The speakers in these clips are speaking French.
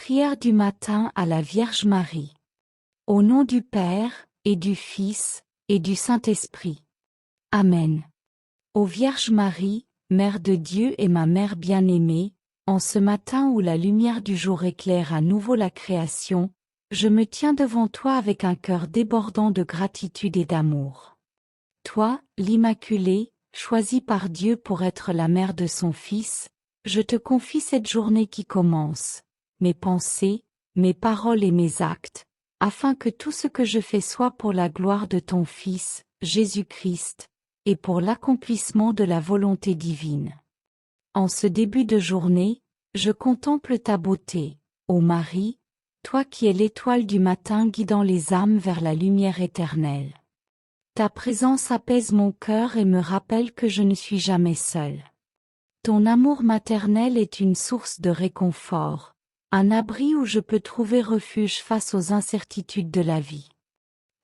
Prière du matin à la Vierge Marie. Au nom du Père, et du Fils, et du Saint-Esprit. Amen. Ô Vierge Marie, Mère de Dieu et ma Mère bien-aimée, en ce matin où la lumière du jour éclaire à nouveau la création, je me tiens devant toi avec un cœur débordant de gratitude et d'amour. Toi, l'Immaculée, choisie par Dieu pour être la mère de son Fils, je te confie cette journée qui commence, mes pensées, mes paroles et mes actes, afin que tout ce que je fais soit pour la gloire de ton Fils, Jésus-Christ, et pour l'accomplissement de la volonté divine. En ce début de journée, je contemple ta beauté, ô Marie, toi qui es l'étoile du matin guidant les âmes vers la lumière éternelle. Ta présence apaise mon cœur et me rappelle que je ne suis jamais seule. Ton amour maternel est une source de réconfort, un abri où je peux trouver refuge face aux incertitudes de la vie.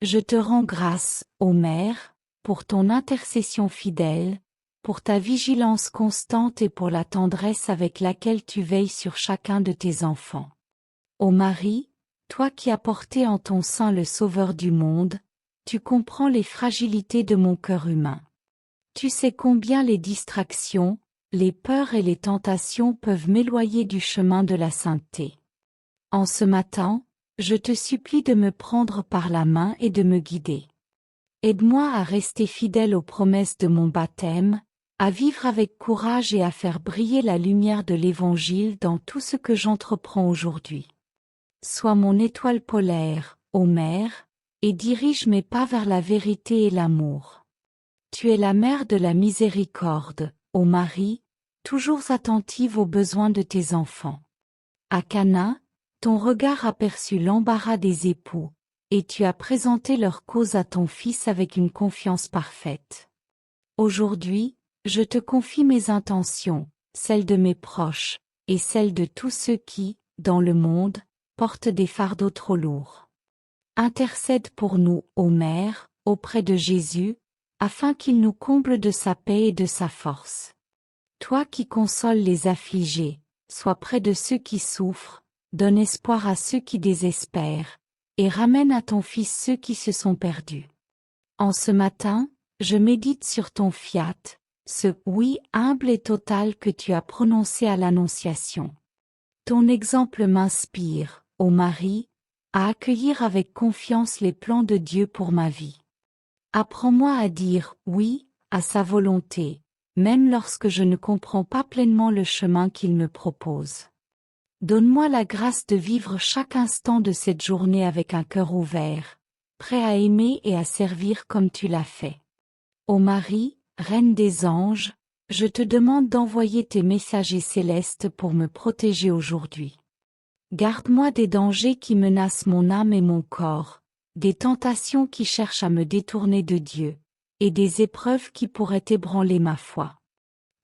Je te rends grâce, ô Mère, pour ton intercession fidèle, pour ta vigilance constante et pour la tendresse avec laquelle tu veilles sur chacun de tes enfants. Ô Marie, toi qui as porté en ton sein le Sauveur du monde, tu comprends les fragilités de mon cœur humain. Tu sais combien les distractions, les peurs et les tentations peuvent m'éloigner du chemin de la sainteté. En ce matin, je te supplie de me prendre par la main et de me guider. Aide-moi à rester fidèle aux promesses de mon baptême, à vivre avec courage et à faire briller la lumière de l'Évangile dans tout ce que j'entreprends aujourd'hui. Sois mon étoile polaire, ô Mère, et dirige mes pas vers la vérité et l'amour. Tu es la mère de la miséricorde, ô Marie, toujours attentive aux besoins de tes enfants. À Cana, ton regard aperçut l'embarras des époux, et tu as présenté leur cause à ton Fils avec une confiance parfaite. Aujourd'hui, je te confie mes intentions, celles de mes proches, et celles de tous ceux qui, dans le monde, portent des fardeaux trop lourds. Intercède pour nous, ô Mère, auprès de Jésus, afin qu'il nous comble de sa paix et de sa force. Toi qui consoles les affligés, sois près de ceux qui souffrent, donne espoir à ceux qui désespèrent, et ramène à ton Fils ceux qui se sont perdus. En ce matin, je médite sur ton fiat, ce oui humble et total que tu as prononcé à l'Annonciation. Ton exemple m'inspire, ô Marie, à accueillir avec confiance les plans de Dieu pour ma vie. Apprends-moi à dire oui à sa volonté, même lorsque je ne comprends pas pleinement le chemin qu'il me propose. Donne-moi la grâce de vivre chaque instant de cette journée avec un cœur ouvert, prêt à aimer et à servir comme tu l'as fait. Ô Marie, Reine des anges, je te demande d'envoyer tes messagers célestes pour me protéger aujourd'hui. Garde-moi des dangers qui menacent mon âme et mon corps, des tentations qui cherchent à me détourner de Dieu, et des épreuves qui pourraient ébranler ma foi.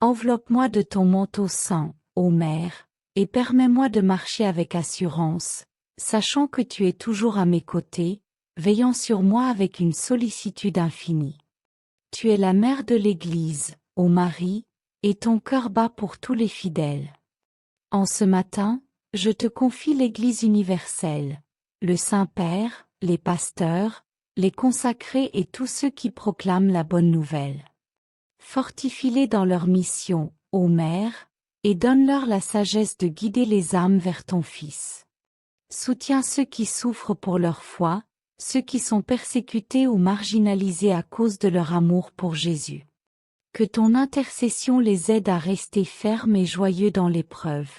Enveloppe-moi de ton manteau saint, ô Mère, et permets-moi de marcher avec assurance, sachant que tu es toujours à mes côtés, veillant sur moi avec une sollicitude infinie. Tu es la mère de l'Église, ô Marie, et ton cœur bat pour tous les fidèles. En ce matin, je te confie l'Église universelle, le Saint-Père, les pasteurs, les consacrés et tous ceux qui proclament la bonne nouvelle. Fortifie-les dans leur mission, ô Mère, et donne-leur la sagesse de guider les âmes vers ton Fils. Soutiens ceux qui souffrent pour leur foi, ceux qui sont persécutés ou marginalisés à cause de leur amour pour Jésus. Que ton intercession les aide à rester fermes et joyeux dans l'épreuve.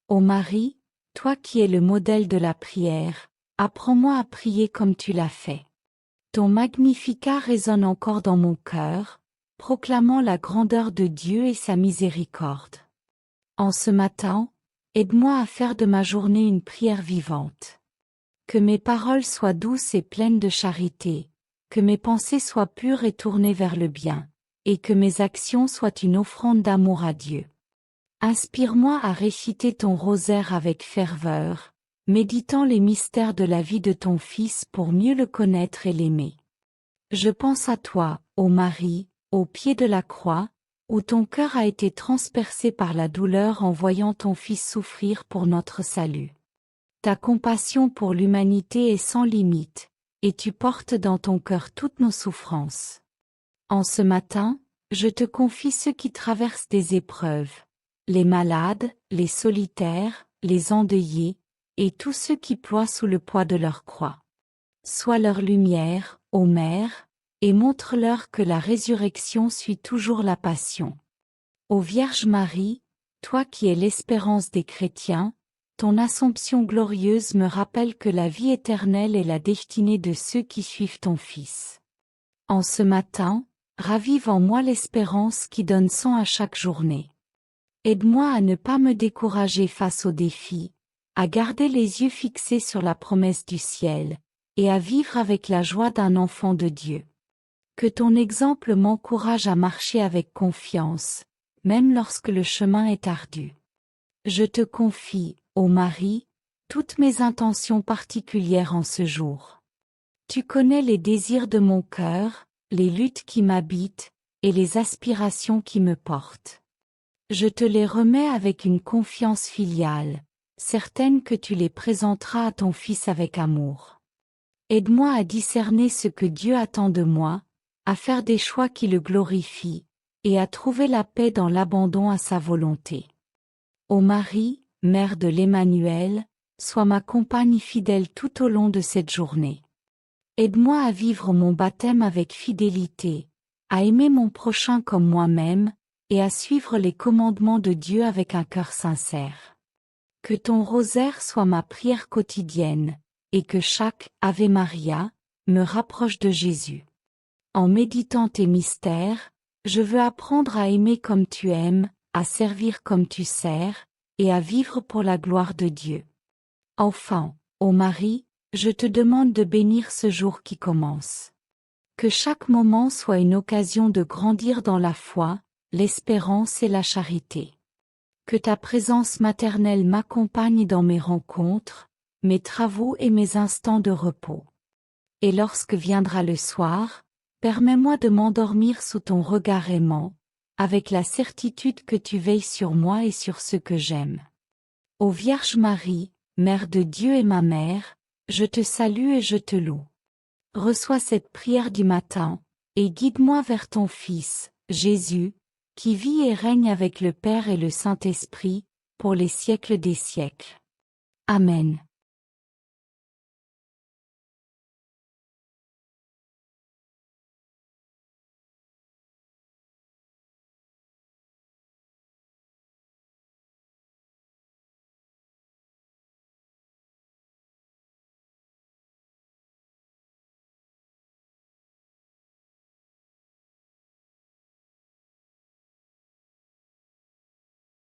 Ô Marie, toi qui es le modèle de la prière, apprends-moi à prier comme tu l'as fait. Ton Magnificat résonne encore dans mon cœur, proclamant la grandeur de Dieu et sa miséricorde. En ce matin, aide-moi à faire de ma journée une prière vivante. Que mes paroles soient douces et pleines de charité, que mes pensées soient pures et tournées vers le bien, et que mes actions soient une offrande d'amour à Dieu. Inspire-moi à réciter ton rosaire avec ferveur, méditant les mystères de la vie de ton Fils pour mieux le connaître et l'aimer. Je pense à toi, ô Marie, au pied de la croix, où ton cœur a été transpercé par la douleur en voyant ton Fils souffrir pour notre salut. Ta compassion pour l'humanité est sans limite, et tu portes dans ton cœur toutes nos souffrances. En ce matin, je te confie ceux qui traversent des épreuves, les malades, les solitaires, les endeuillés, et tous ceux qui ploient sous le poids de leur croix. Sois leur lumière, ô Mère, et montre-leur que la résurrection suit toujours la passion. Ô Vierge Marie, toi qui es l'espérance des chrétiens, ton Assomption glorieuse me rappelle que la vie éternelle est la destinée de ceux qui suivent ton Fils. En ce matin, ravive en moi l'espérance qui donne sang à chaque journée. Aide-moi à ne pas me décourager face aux défis, à garder les yeux fixés sur la promesse du ciel, et à vivre avec la joie d'un enfant de Dieu. Que ton exemple m'encourage à marcher avec confiance, même lorsque le chemin est ardu. Je te confie, ô Marie, toutes mes intentions particulières en ce jour. Tu connais les désirs de mon cœur, les luttes qui m'habitent, et les aspirations qui me portent. Je te les remets avec une confiance filiale, certaine que tu les présenteras à ton Fils avec amour. Aide-moi à discerner ce que Dieu attend de moi, à faire des choix qui le glorifient, et à trouver la paix dans l'abandon à sa volonté. Ô Marie, Mère de l'Emmanuel, sois ma compagne fidèle tout au long de cette journée. Aide-moi à vivre mon baptême avec fidélité, à aimer mon prochain comme moi-même, et à suivre les commandements de Dieu avec un cœur sincère. Que ton rosaire soit ma prière quotidienne, et que chaque Ave Maria me rapproche de Jésus. En méditant tes mystères, je veux apprendre à aimer comme tu aimes, à servir comme tu sers, et à vivre pour la gloire de Dieu. Enfin, ô Marie, je te demande de bénir ce jour qui commence. Que chaque moment soit une occasion de grandir dans la foi, l'espérance et la charité. Que ta présence maternelle m'accompagne dans mes rencontres, mes travaux et mes instants de repos. Et lorsque viendra le soir, permets-moi de m'endormir sous ton regard aimant, avec la certitude que tu veilles sur moi et sur ceux que j'aime. Ô Vierge Marie, Mère de Dieu et ma mère, je te salue et je te loue. Reçois cette prière du matin, et guide-moi vers ton Fils, Jésus, qui vit et règne avec le Père et le Saint-Esprit, pour les siècles des siècles. Amen.